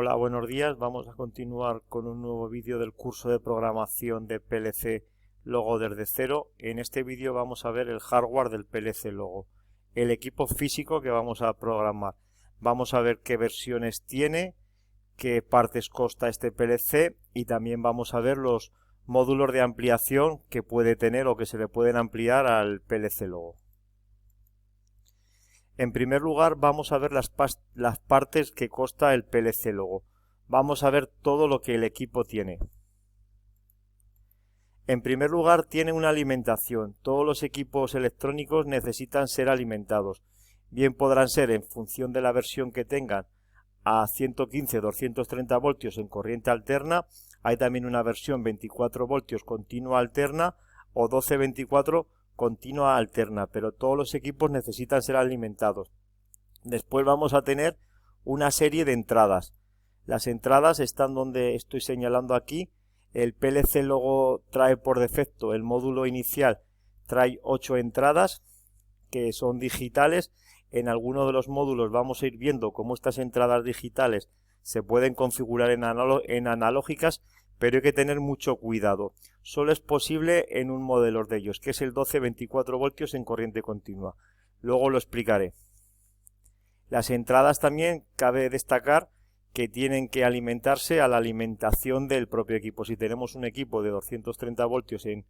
Hola, buenos días. Vamos a continuar con un nuevo vídeo del curso de programación de PLC Logo desde cero. En este vídeo vamos a ver el hardware del PLC Logo, el equipo físico que vamos a programar. Vamos a ver qué versiones tiene, qué partes consta este PLC y también vamos a ver los módulos de ampliación que puede tener o que se le pueden ampliar al PLC Logo. En primer lugar vamos a ver las partes que consta el PLC Logo. Vamos a ver todo lo que el equipo tiene. En primer lugar tiene una alimentación. Todos los equipos electrónicos necesitan ser alimentados. Bien podrán ser en función de la versión que tengan a 115-230 voltios en corriente alterna. Hay también una versión 24 voltios continua alterna o 12-24 continua alterna, pero todos los equipos necesitan ser alimentados. Después vamos a tener una serie de entradas. Las entradas están donde estoy señalando aquí. El PLC Logo trae por defecto, el módulo inicial trae 8 entradas que son digitales. En alguno de los módulos vamos a ir viendo cómo estas entradas digitales se pueden configurar en analógicas, pero hay que tener mucho cuidado. Solo es posible en un modelo de ellos, que es el 12-24 voltios en corriente continua. Luego lo explicaré. Las entradas también cabe destacar que tienen que alimentarse a la alimentación del propio equipo. Si tenemos un equipo de 230 voltios en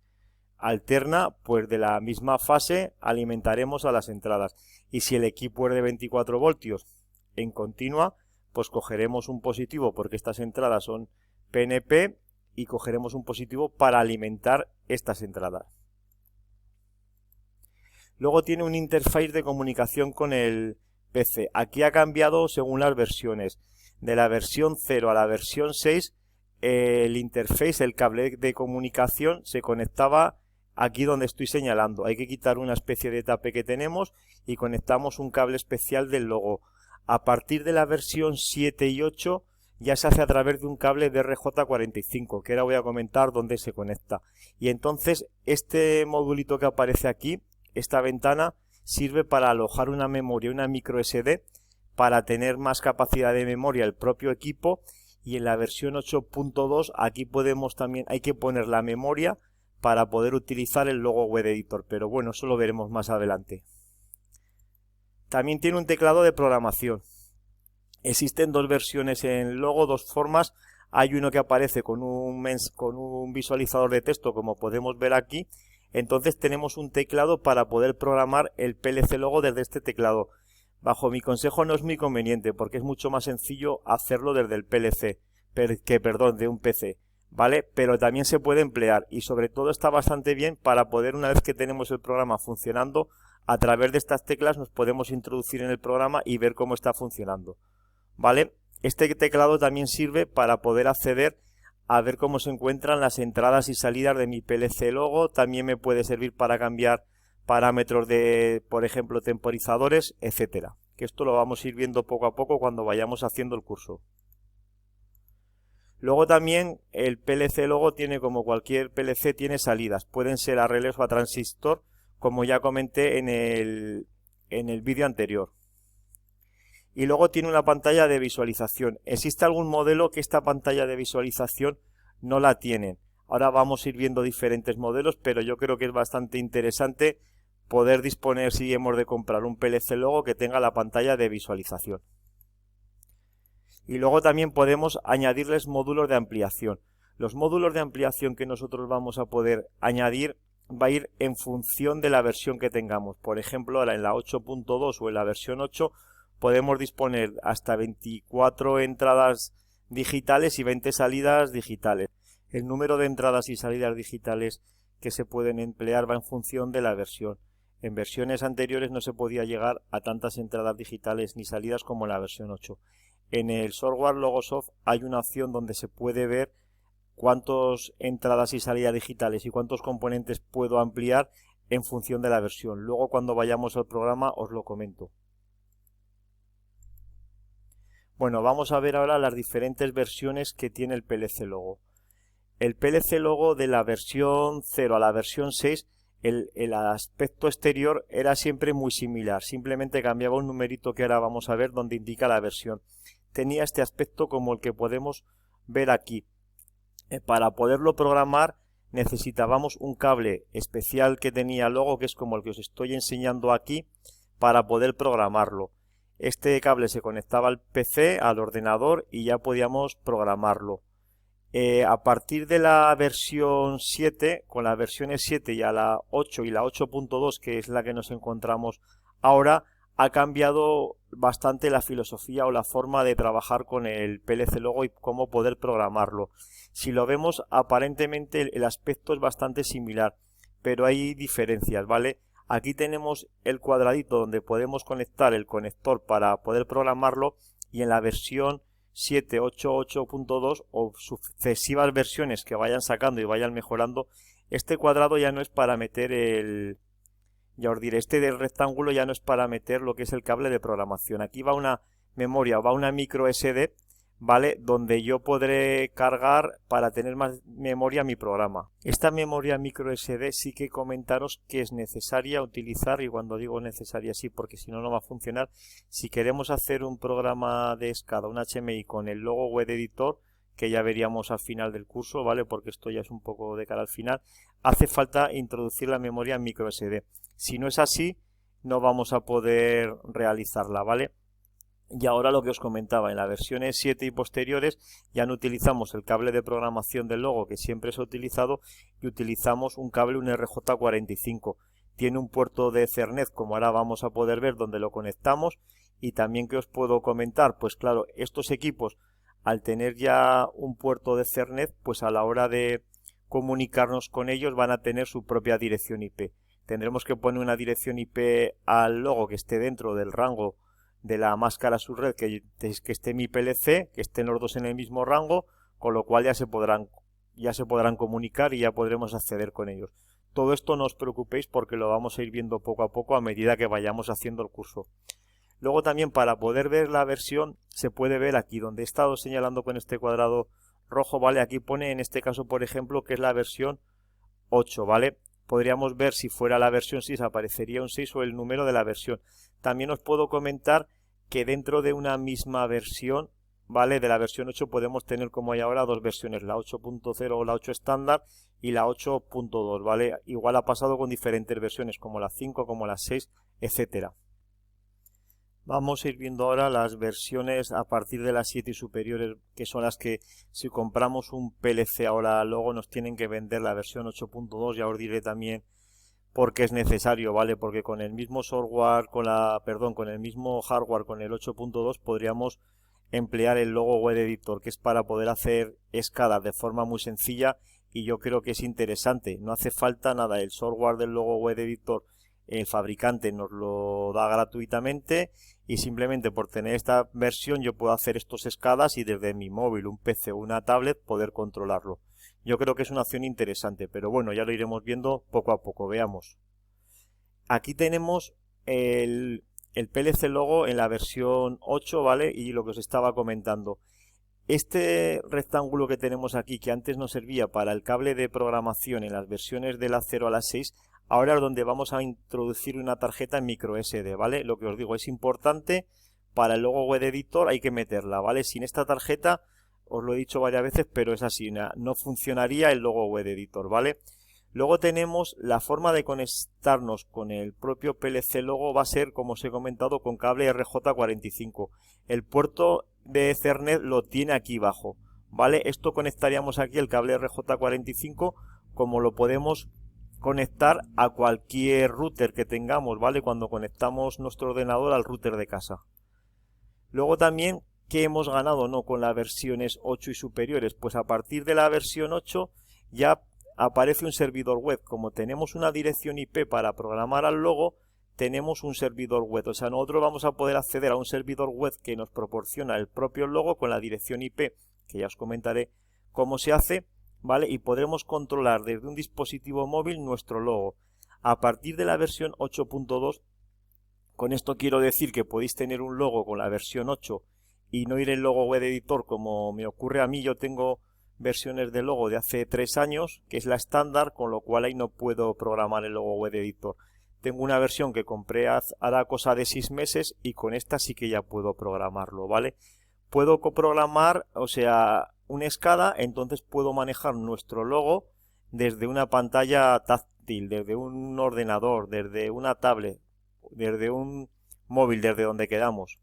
alterna, pues de la misma fase alimentaremos a las entradas. Y si el equipo es de 24 voltios en continua, pues cogeremos un positivo, porque estas entradas son PNP, y cogeremos un positivo para alimentar estas entradas. Luego tiene un interface de comunicación con el PC. Aquí ha cambiado según las versiones. De la versión 0 a la versión 6, el interface, el cable de comunicación, se conectaba aquí donde estoy señalando. Hay que quitar una especie de tape que tenemos y conectamos un cable especial del logo. A partir de la versión 7 y 8 ya se hace a través de un cable de RJ45, que ahora voy a comentar dónde se conecta. Y entonces este modulito que aparece aquí, esta ventana, sirve para alojar una memoria, una micro SD, para tener más capacidad de memoria el propio equipo. Y en la versión 8.2 aquí podemos también, hay que poner la memoria para poder utilizar el Logo Web Editor, pero bueno, eso lo veremos más adelante. También tiene un teclado de programación. Existen dos versiones en Logo, dos formas. Hay uno que aparece con un visualizador de texto, como podemos ver aquí. Entonces tenemos un teclado para poder programar el PLC Logo desde este teclado. Bajo mi consejo no es muy conveniente, porque es mucho más sencillo hacerlo desde el PLC, de un PC, ¿vale? Pero también se puede emplear y sobre todo está bastante bien para poder, una vez que tenemos el programa funcionando, a través de estas teclas nos podemos introducir en el programa y ver cómo está funcionando, ¿vale? Este teclado también sirve para poder acceder a ver cómo se encuentran las entradas y salidas de mi PLC Logo. También me puede servir para cambiar parámetros de, por ejemplo, temporizadores, etcétera. Que esto lo vamos a ir viendo poco a poco cuando vayamos haciendo el curso. Luego también el PLC Logo tiene, como cualquier PLC, tiene salidas. Pueden ser a relés o a transistor, como ya comenté en el vídeo anterior. Y luego tiene una pantalla de visualización. Existe algún modelo que esta pantalla de visualización no la tienen. Ahora vamos a ir viendo diferentes modelos, pero yo creo que es bastante interesante poder disponer, si hemos de comprar un PLC Logo, que tenga la pantalla de visualización. Y luego también podemos añadirles módulos de ampliación. Los módulos de ampliación que nosotros vamos a poder añadir va a ir en función de la versión que tengamos. Por ejemplo, ahora en la 8.2 o en la versión 8 podemos disponer hasta 24 entradas digitales y 20 salidas digitales. El número de entradas y salidas digitales que se pueden emplear va en función de la versión. En versiones anteriores no se podía llegar a tantas entradas digitales ni salidas como en la versión 8. En el software Logosoft hay una opción donde se puede ver cuántas entradas y salidas digitales y cuántos componentes puedo ampliar en función de la versión. Luego, cuando vayamos al programa, os lo comento. Bueno, vamos a ver ahora las diferentes versiones que tiene el PLC Logo. El PLC Logo de la versión 0 a la versión 6, el aspecto exterior era siempre muy similar. Simplemente cambiaba un numerito que ahora vamos a ver donde indica la versión. tenía este aspecto como el que podemos ver aquí. Para poderlo programar necesitábamos un cable especial que tenía Logo, que es como el que os estoy enseñando aquí, para poder programarlo. Este cable se conectaba al PC, al ordenador, y ya podíamos programarlo. A partir de la versión 7, con las versiones 7 y a la 8 y la 8.2, que es la que nos encontramos ahora, ha cambiado bastante la filosofía o la forma de trabajar con el PLC Logo y cómo poder programarlo. Si lo vemos, aparentemente el aspecto es bastante similar, pero hay diferencias, ¿vale? Aquí tenemos el cuadradito donde podemos conectar el conector para poder programarlo, y en la versión 7, 8, 8.2 o sucesivas versiones que vayan sacando y vayan mejorando, este cuadrado ya no es para meter ya os diré, este del rectángulo ya no es para meter lo que es el cable de programación. Aquí va una memoria, va una micro SD, ¿vale? Donde yo podré cargar para tener más memoria mi programa. Esta memoria micro SD sí que comentaros que es necesaria utilizar, y cuando digo necesaria sí, porque si no, no va a funcionar. Si queremos hacer un programa de SCADA, un HMI con el Logo Web Editor, que ya veríamos al final del curso, ¿vale? Porque esto ya es un poco de cara al final, hace falta introducir la memoria micro SD. Si no es así, no vamos a poder realizarla, ¿vale? Y ahora lo que os comentaba, en las versiones 7 y posteriores ya no utilizamos el cable de programación del Logo que siempre se ha utilizado, y utilizamos un cable, un RJ45. Tiene un puerto de Ethernet, como ahora vamos a poder ver, donde lo conectamos. Y también, que os puedo comentar, pues claro, estos equipos, al tener ya un puerto de Ethernet, pues a la hora de comunicarnos con ellos van a tener su propia dirección IP. Tendremos que poner una dirección IP al Logo que esté dentro del rango de la máscara subred, que esté mi PLC, que estén los dos en el mismo rango, con lo cual ya se podrán comunicar y ya podremos acceder con ellos. Todo esto no os preocupéis, porque lo vamos a ir viendo poco a poco a medida que vayamos haciendo el curso. Luego también, para poder ver la versión, se puede ver aquí donde he estado señalando con este cuadrado rojo, ¿vale? Aquí pone, en este caso, por ejemplo, que es la versión 8, ¿vale? Podríamos ver, si fuera la versión 6, aparecería un 6 o el número de la versión. También os puedo comentar que dentro de una misma versión, ¿vale? De la versión 8 podemos tener, como hay ahora, dos versiones, la 8.0 o la 8 estándar y la 8.2, ¿vale? Igual ha pasado con diferentes versiones, como la 5, como la 6, etcétera. Vamos a ir viendo ahora las versiones a partir de las 7 y superiores, que son las que, si compramos un PLC ahora luego, nos tienen que vender la versión 8.2. Ya os diré también por qué es necesario, ¿vale? Porque con el mismo software, con el mismo hardware, con el 8.2, podríamos emplear el Logo Web Editor, que es para poder hacer SCADA de forma muy sencilla, y yo creo que es interesante. No hace falta nada, el software del Logo Web Editor el fabricante nos lo da gratuitamente, y simplemente por tener esta versión yo puedo hacer estos SCADAs y desde mi móvil, un PC o una tablet poder controlarlo. Yo creo que es una opción interesante, pero bueno, ya lo iremos viendo poco a poco. Veamos. Aquí tenemos el PLC Logo en la versión 8, ¿vale? Y lo que os estaba comentando. Este rectángulo que tenemos aquí, que antes nos servía para el cable de programación en las versiones de la 0 a la 6, ahora es donde vamos a introducir una tarjeta en micro SD, ¿vale? Lo que os digo, es importante, para el Logo Web Editor hay que meterla, ¿vale? Sin esta tarjeta, os lo he dicho varias veces, pero es así, no funcionaría el Logo Web Editor, ¿vale? Luego tenemos la forma de conectarnos con el propio PLC Logo, va a ser, como os he comentado, con cable RJ45. El puerto de Ethernet lo tiene aquí abajo, ¿vale? Esto conectaríamos aquí el cable RJ45, como lo podemos conectar a cualquier router que tengamos, ¿vale? Cuando conectamos nuestro ordenador al router de casa. Luego también, ¿qué hemos ganado, no, con las versiones 8 y superiores? Pues a partir de la versión 8 ya aparece un servidor web. Como tenemos una dirección IP para programar al Logo, tenemos un servidor web. O sea, nosotros vamos a poder acceder a un servidor web que nos proporciona el propio Logo con la dirección IP, que ya os comentaré cómo se hace, ¿vale? Y podremos controlar desde un dispositivo móvil nuestro Logo. A partir de la versión 8.2, con esto quiero decir que podéis tener un Logo con la versión 8 y no ir el Logo Web Editor, como me ocurre a mí. Yo tengo versiones de Logo de hace 3 años, que es la estándar, con lo cual ahí no puedo programar el Logo Web Editor. Tengo una versión que compré hará cosa de 6 meses y con esta sí que ya puedo programarlo, ¿vale? puedo coprogramar, o sea, un SCADA, entonces puedo manejar nuestro logo desde una pantalla táctil, desde un ordenador, desde una tablet, desde un móvil, desde donde queramos.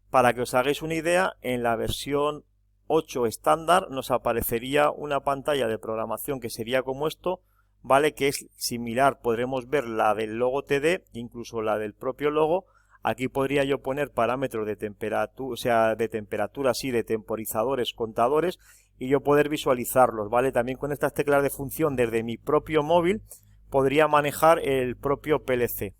Para que os hagáis una idea, en la versión 8 estándar nos aparecería una pantalla de programación que sería como esto, ¿vale? Que es similar, podremos ver la del logo TD, incluso la del propio logo. Aquí podría yo poner parámetros de temperatura, o sea, de temperatura, sí, de temporizadores, contadores, y yo poder visualizarlos, ¿vale? También con estas teclas de función desde mi propio móvil podría manejar el propio PLC.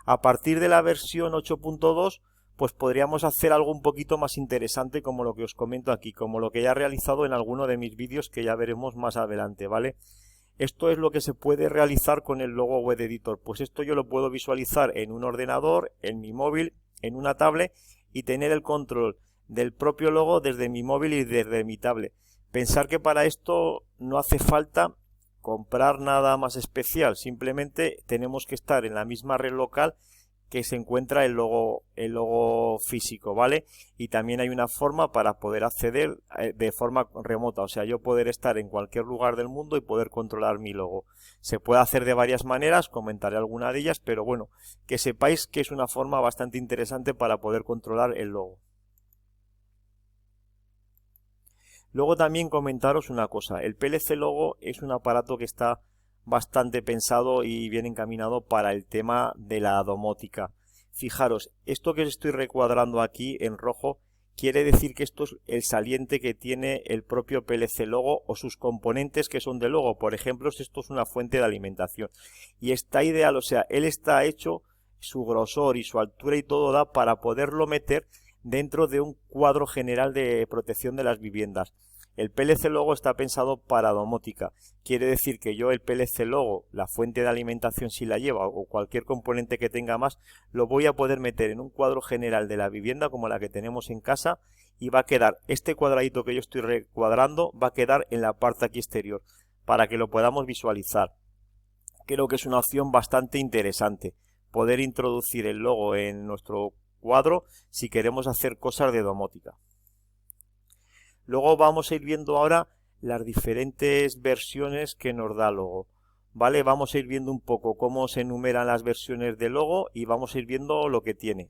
A partir de la versión 8.2, pues podríamos hacer algo un poquito más interesante, como lo que os comento aquí, como lo que ya he realizado en alguno de mis vídeos que ya veremos más adelante, ¿vale? Esto es lo que se puede realizar con el logo Web Editor. Pues esto yo lo puedo visualizar en un ordenador, en mi móvil, en una tablet y tener el control del propio logo desde mi móvil y desde mi tablet. Pensar que para esto no hace falta comprar nada más especial, simplemente tenemos que estar en la misma red local que se encuentra el logo físico, ¿vale? Y también hay una forma para poder acceder de forma remota, o sea, yo poder estar en cualquier lugar del mundo y poder controlar mi logo. Se puede hacer de varias maneras, comentaré alguna de ellas, pero bueno, que sepáis que es una forma bastante interesante para poder controlar el logo. Luego también comentaros una cosa, el PLC Logo es un aparato que está bastante pensado y bien encaminado para el tema de la domótica. Fijaros, esto que os estoy recuadrando aquí en rojo quiere decir que esto es el saliente que tiene el propio PLC Logo o sus componentes que son de logo. Por ejemplo, esto es una fuente de alimentación y está ideal, o sea, él está hecho, su grosor y su altura y todo da para poderlo meter dentro de un cuadro general de protección de las viviendas. El PLC Logo está pensado para domótica. Quiere decir que yo el PLC Logo, la fuente de alimentación si la lleva o cualquier componente que tenga más, lo voy a poder meter en un cuadro general de la vivienda como la que tenemos en casa y va a quedar, este cuadradito que yo estoy recuadrando va a quedar en la parte aquí exterior para que lo podamos visualizar. Creo que es una opción bastante interesante poder introducir el logo en nuestro cuadro si queremos hacer cosas de domótica. Luego vamos a ir viendo ahora las diferentes versiones que nos da Logo, ¿vale? Vamos a ir viendo un poco cómo se enumeran las versiones de Logo y vamos a ir viendo lo que tiene.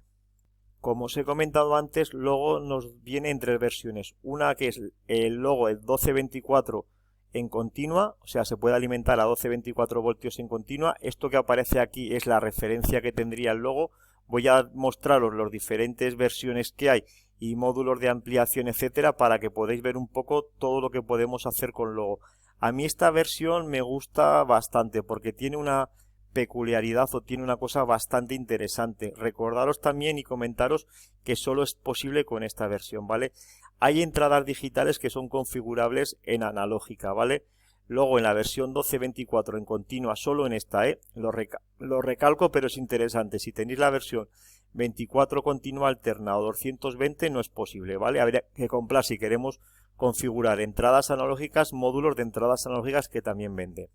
Como os he comentado antes, Logo nos viene en tres versiones. Una que es el Logo el 1224 en continua, o sea, se puede alimentar a 12-24 voltios en continua. Esto que aparece aquí es la referencia que tendría el Logo. Voy a mostraros las diferentes versiones que hay y módulos de ampliación, etcétera, para que podáis ver un poco todo lo que podemos hacer con Logo. A mí esta versión me gusta bastante porque tiene una peculiaridad o tiene una cosa bastante interesante. Recordaros también y comentaros que solo es posible con esta versión, ¿vale? Hay entradas digitales que son configurables en analógica, ¿vale? Luego en la versión 12.24 en continua, solo en esta, lo recalco, pero es interesante. Si tenéis la versión 24 continua alterna o 220 no es posible, ¿vale? Habría que comprar si queremos configurar entradas analógicas, módulos de entradas analógicas que también vende.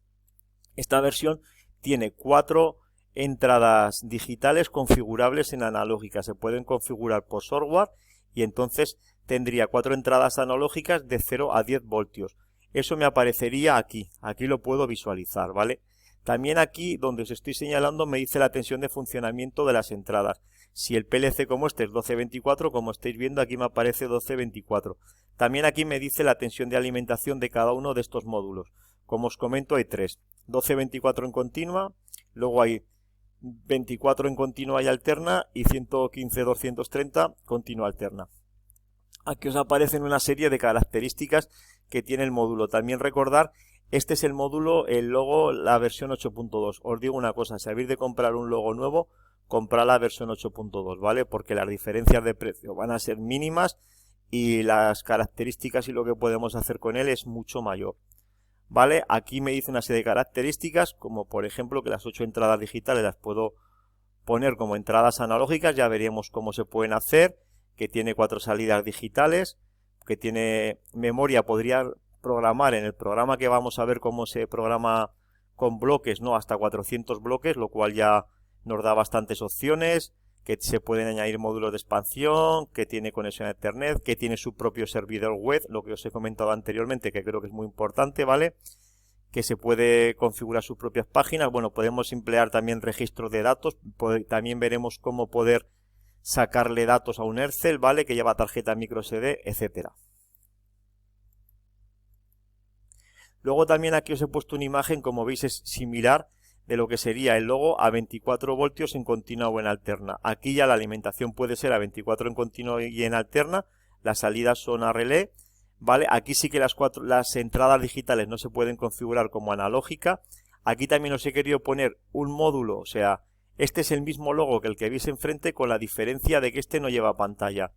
Esta versión tiene 4 entradas digitales configurables en analógica. Se pueden configurar por software y entonces tendría 4 entradas analógicas de 0 a 10 voltios. Eso me aparecería aquí. Aquí lo puedo visualizar, ¿vale? También aquí donde os estoy señalando me dice la tensión de funcionamiento de las entradas. Si el PLC como este es 1224, como estáis viendo aquí me aparece 1224. También aquí me dice la tensión de alimentación de cada uno de estos módulos. Como os comento hay 3. 1224 en continua, luego hay 24 en continua y alterna y 115-230 continua alterna. Aquí os aparecen una serie de características que tiene el módulo. También recordar, este es el módulo, el logo, la versión 8.2. Os digo una cosa, si habéis de comprar un logo nuevo, comprad la versión 8.2, ¿vale? Porque las diferencias de precio van a ser mínimas y las características y lo que podemos hacer con él es mucho mayor, ¿vale? Aquí me dice una serie de características, como por ejemplo que las 8 entradas digitales las puedo poner como entradas analógicas, ya veremos cómo se pueden hacer, que tiene 4 salidas digitales, que tiene memoria, podría programar en el programa que vamos a ver cómo se programa con bloques, ¿no? Hasta 400 bloques, lo cual ya nos da bastantes opciones, que se pueden añadir módulos de expansión, que tiene conexión a Ethernet, que tiene su propio servidor web, lo que os he comentado anteriormente, que creo que es muy importante, ¿vale? Que se puede configurar sus propias páginas. Bueno, podemos emplear también registros de datos, también veremos cómo poder sacarle datos a un Ethernet, ¿vale? Que lleva tarjeta microSD, etcétera. Luego también aquí os he puesto una imagen, como veis es similar de lo que sería el logo a 24 voltios en continua o en alterna. Aquí ya la alimentación puede ser a 24 en continua y en alterna, las salidas son a relé, ¿vale? Aquí sí que las entradas digitales no se pueden configurar como analógica. Aquí también os he querido poner un módulo, o sea, este es el mismo logo que el que veis enfrente, con la diferencia de que este no lleva pantalla.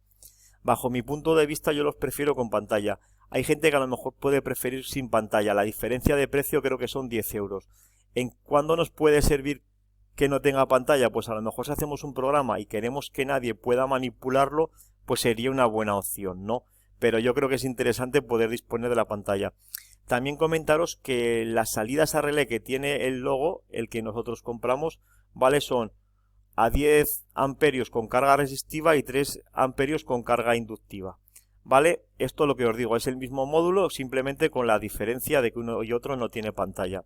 Bajo mi punto de vista yo los prefiero con pantalla. Hay gente que a lo mejor puede preferir sin pantalla. La diferencia de precio creo que son 10 euros. ¿En cuándo nos puede servir que no tenga pantalla? Pues a lo mejor si hacemos un programa y queremos que nadie pueda manipularlo, pues sería una buena opción, ¿no? Pero yo creo que es interesante poder disponer de la pantalla. También comentaros que las salidas a relé que tiene el logo, el que nosotros compramos, ¿vale? Son a 10 amperios con carga resistiva y 3 amperios con carga inductiva, ¿vale? Esto es lo que os digo, es el mismo módulo, simplemente con la diferencia de que uno y otro no tiene pantalla.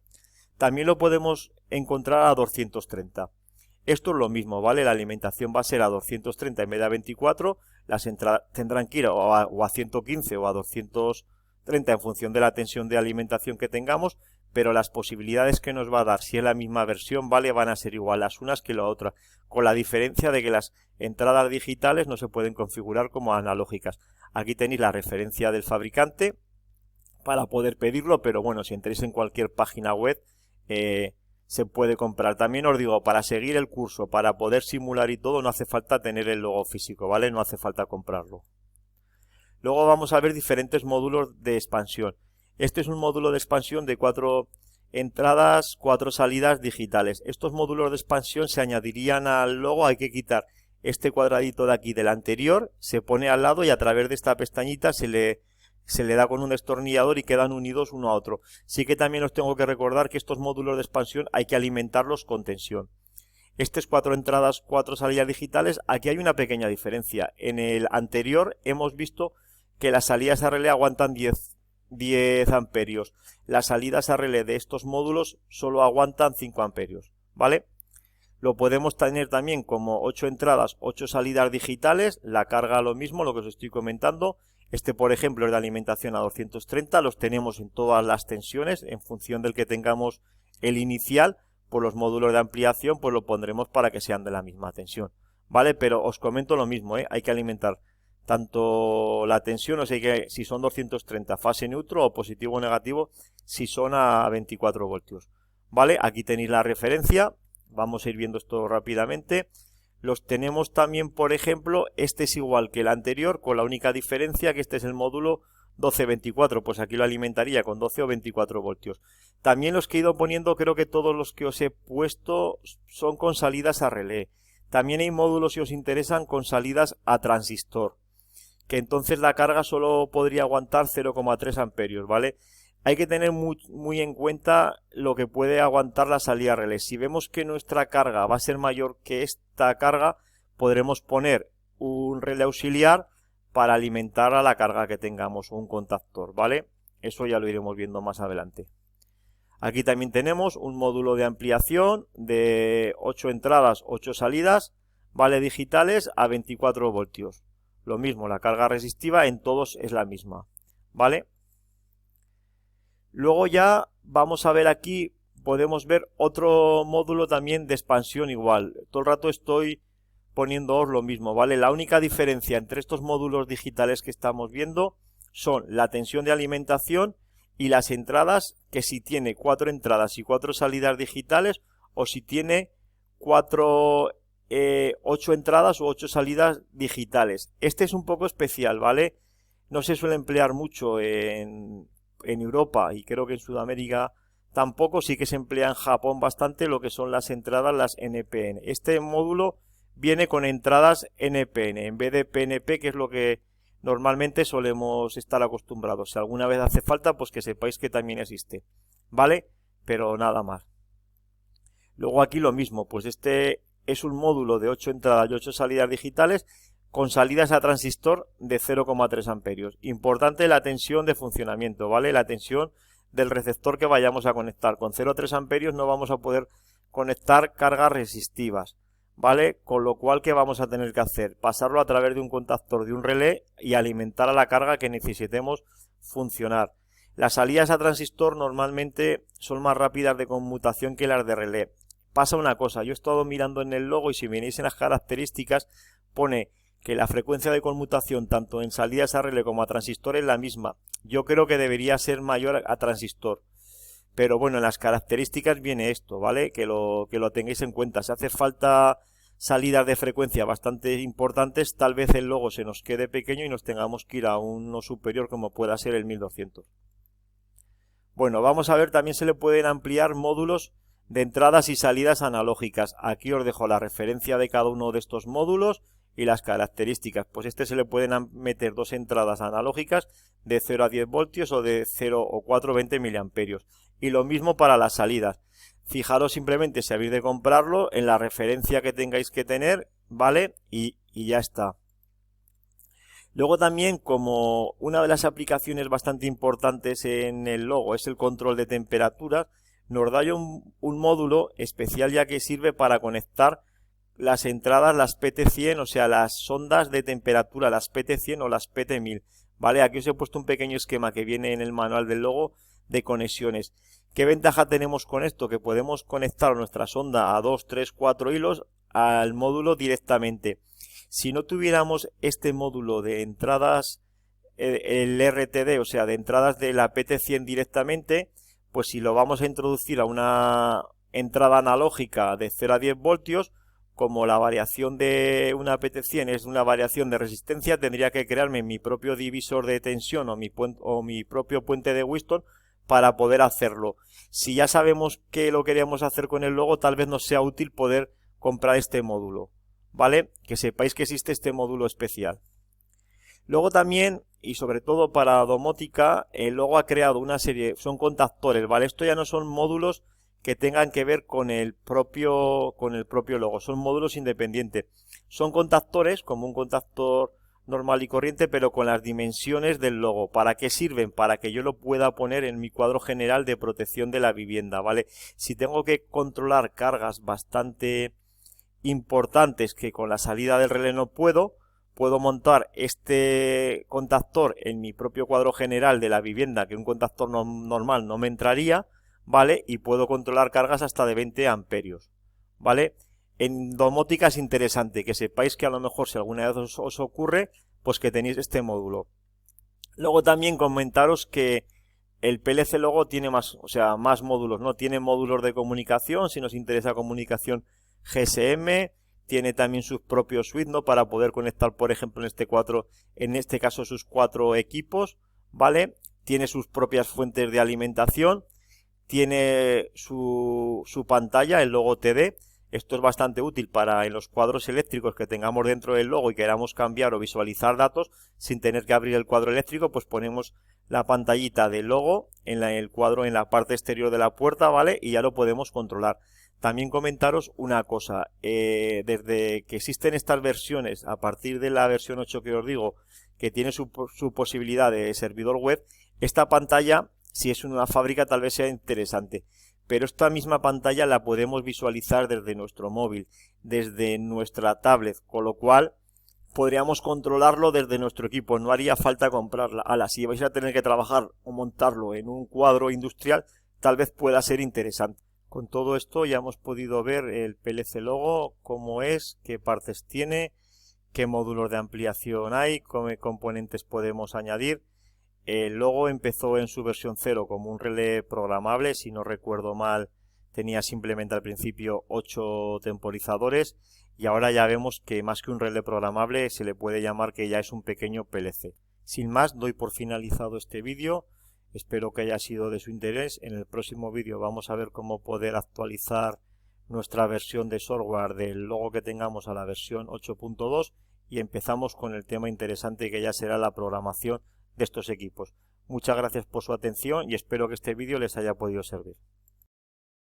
También lo podemos encontrar a 230. Esto es lo mismo, ¿vale? La alimentación va a ser a 230 en vez de a 24. Las entradas tendrán que ir o a 115 o a 230 en función de la tensión de alimentación que tengamos, pero las posibilidades que nos va a dar, si es la misma versión, ¿vale? Van a ser igual las unas que la otra, con la diferencia de que las entradas digitales no se pueden configurar como analógicas. Aquí tenéis la referencia del fabricante para poder pedirlo, pero bueno, si entréis en cualquier página web, se puede comprar. También os digo, para seguir el curso, para poder simular y todo, no hace falta tener el logo físico, ¿vale? No hace falta comprarlo. Luego vamos a ver diferentes módulos de expansión. Este es un módulo de expansión de 4 entradas, 4 salidas digitales. Estos módulos de expansión se añadirían al logo. Hay que quitar este cuadradito de aquí del anterior, se pone al lado y a través de esta pestañita se le da con un destornillador y quedan unidos uno a otro. Sí que también os tengo que recordar que estos módulos de expansión hay que alimentarlos con tensión. Este es 4 entradas, 4 salidas digitales. Aquí hay una pequeña diferencia. En el anterior hemos visto que las salidas a relé aguantan 10 amperios. Las salidas a relé de estos módulos solo aguantan 5 amperios, ¿vale? Lo podemos tener también como 8 entradas, 8 salidas digitales. La carga lo mismo, lo que os estoy comentando. Este, por ejemplo, es de alimentación a 230. Los tenemos en todas las tensiones. En función del que tengamos el inicial, por los módulos de ampliación, pues lo pondremos para que sean de la misma tensión, ¿vale? Pero os comento lo mismo, hay que alimentar tanto la tensión, o sea que si son 230 fase neutro o positivo o negativo si son a 24 voltios, ¿vale? Aquí tenéis la referencia, vamos a ir viendo esto rápidamente. Los tenemos también, por ejemplo, este es igual que el anterior, con la única diferencia que este es el módulo 12-24, pues aquí lo alimentaría con 12 o 24 voltios. También los que he ido poniendo, creo que todos los que os he puesto son con salidas a relé. También hay módulos, si os interesan, con salidas a transistor, que entonces la carga solo podría aguantar 0,3 amperios, ¿vale? Hay que tener muy en cuenta lo que puede aguantar la salida a relé. Si vemos que nuestra carga va a ser mayor que esta carga, podremos poner un relé auxiliar para alimentar a la carga que tengamos, o un contactor, ¿vale? Eso ya lo iremos viendo más adelante. Aquí también tenemos un módulo de ampliación de 8 entradas, 8 salidas, ¿vale? Digitales a 24 voltios. Lo mismo, la carga resistiva en todos es la misma, ¿vale? Luego ya vamos a ver aquí, podemos ver otro módulo también de expansión igual. Todo el rato estoy poniéndoos lo mismo, ¿vale? La única diferencia entre estos módulos digitales que estamos viendo son la tensión de alimentación y las entradas, que si tiene 4 entradas y 4 salidas digitales, o si tiene 8 entradas o 8 salidas digitales. Este es un poco especial, ¿vale? No se suele emplear mucho en Europa y creo que en Sudamérica tampoco. Sí que se emplea en Japón bastante lo que son las entradas, las NPN. Este módulo viene con entradas NPN en vez de PNP, que es lo que normalmente solemos estar acostumbrados. Si alguna vez hace falta, pues que sepáis que también existe, ¿vale? Pero nada más. Luego aquí lo mismo, pues este es un módulo de 8 entradas y 8 salidas digitales con salidas a transistor de 0,3 amperios. Importante la tensión de funcionamiento, ¿vale? La tensión del receptor que vayamos a conectar. Con 0,3 amperios no vamos a poder conectar cargas resistivas, ¿vale? Con lo cual, ¿qué vamos a tener que hacer? Pasarlo a través de un contactor de un relé y alimentar a la carga que necesitemos funcionar. Las salidas a transistor normalmente son más rápidas de conmutación que las de relé. Pasa una cosa, yo he estado mirando en el logo y si venéis en las características pone que la frecuencia de conmutación tanto en salidas a relé como a transistor es la misma. Yo creo que debería ser mayor a transistor. Pero bueno, en las características viene esto, ¿vale? Que lo tengáis en cuenta. Si hace falta salidas de frecuencia bastante importantes, tal vez el logo se nos quede pequeño y nos tengamos que ir a uno superior como pueda ser el 1200. Bueno, vamos a ver, también se le pueden ampliar módulos de entradas y salidas analógicas. Aquí os dejo la referencia de cada uno de estos módulos y las características. Pues se le pueden meter dos entradas analógicas de 0 a 10 voltios o de 0 o 420 miliamperios. Y lo mismo para las salidas. Fijaros simplemente si habéis de comprarlo en la referencia que tengáis que tener, ¿vale? Y ya está. Luego también, como una de las aplicaciones bastante importantes en el logo es el control de temperaturas, nos da un módulo especial ya que sirve para conectar las entradas, las PT100, o sea, las sondas de temperatura, las PT100 o las PT1000, ¿vale? Aquí os he puesto un pequeño esquema que viene en el manual del logo de conexiones. ¿Qué ventaja tenemos con esto? Que podemos conectar nuestra sonda a 2, 3, 4 hilos al módulo directamente. Si no tuviéramos este módulo de entradas, el RTD, o sea, de entradas de la PT100 directamente, pues si lo vamos a introducir a una entrada analógica de 0 a 10 voltios, como la variación de una PT100 es una variación de resistencia, tendría que crearme mi propio divisor de tensión o mi propio puente de Whiston para poder hacerlo. Si ya sabemos que lo queríamos hacer con el logo, tal vez nos sea útil poder comprar este módulo, ¿vale? Que sepáis que existe este módulo especial. Luego también, y sobre todo para domótica, el logo ha creado una serie, son contactores, ¿vale? Esto ya no son módulos que tengan que ver con el propio logo, son módulos independientes. Son contactores, como un contactor normal y corriente, pero con las dimensiones del logo. ¿Para qué sirven? Para que yo lo pueda poner en mi cuadro general de protección de la vivienda, ¿vale? Si tengo que controlar cargas bastante importantes que con la salida del relé no puedo montar este contactor en mi propio cuadro general de la vivienda, que un contactor normal no me entraría, ¿vale? Y puedo controlar cargas hasta de 20 amperios, ¿vale? En domótica es interesante que sepáis que a lo mejor si alguna vez os ocurre, pues que tenéis este módulo. Luego también comentaros que el PLC Logo tiene más módulos, ¿no? Tiene módulos de comunicación, si nos interesa comunicación GSM, tiene también sus propios switch, ¿no? Para poder conectar, por ejemplo, en este caso sus 4 equipos, ¿vale? Tiene sus propias fuentes de alimentación, tiene su pantalla, el logo TD. Esto es bastante útil para en los cuadros eléctricos que tengamos dentro del logo y queramos cambiar o visualizar datos sin tener que abrir el cuadro eléctrico, pues ponemos la pantallita del logo en el cuadro en la parte exterior de la puerta, ¿vale? Y ya lo podemos controlar. También comentaros una cosa, desde que existen estas versiones, a partir de la versión 8 que os digo, que tiene su posibilidad de servidor web, esta pantalla, si es una fábrica, tal vez sea interesante. Pero esta misma pantalla la podemos visualizar desde nuestro móvil, desde nuestra tablet, con lo cual podríamos controlarlo desde nuestro equipo, no haría falta comprarla. Si vais a tener que trabajar o montarlo en un cuadro industrial, tal vez pueda ser interesante. Con todo esto ya hemos podido ver el PLC Logo, cómo es, qué partes tiene, qué módulos de ampliación hay, qué componentes podemos añadir. El logo empezó en su versión 0 como un relé programable, si no recuerdo mal tenía simplemente al principio 8 temporizadores y ahora ya vemos que más que un relé programable se le puede llamar que ya es un pequeño PLC. Sin más, doy por finalizado este vídeo, espero que haya sido de su interés. En el próximo vídeo vamos a ver cómo poder actualizar nuestra versión de software del logo que tengamos a la versión 8.2 y empezamos con el tema interesante que ya será la programación de estos equipos. Muchas gracias por su atención y espero que este vídeo les haya podido servir.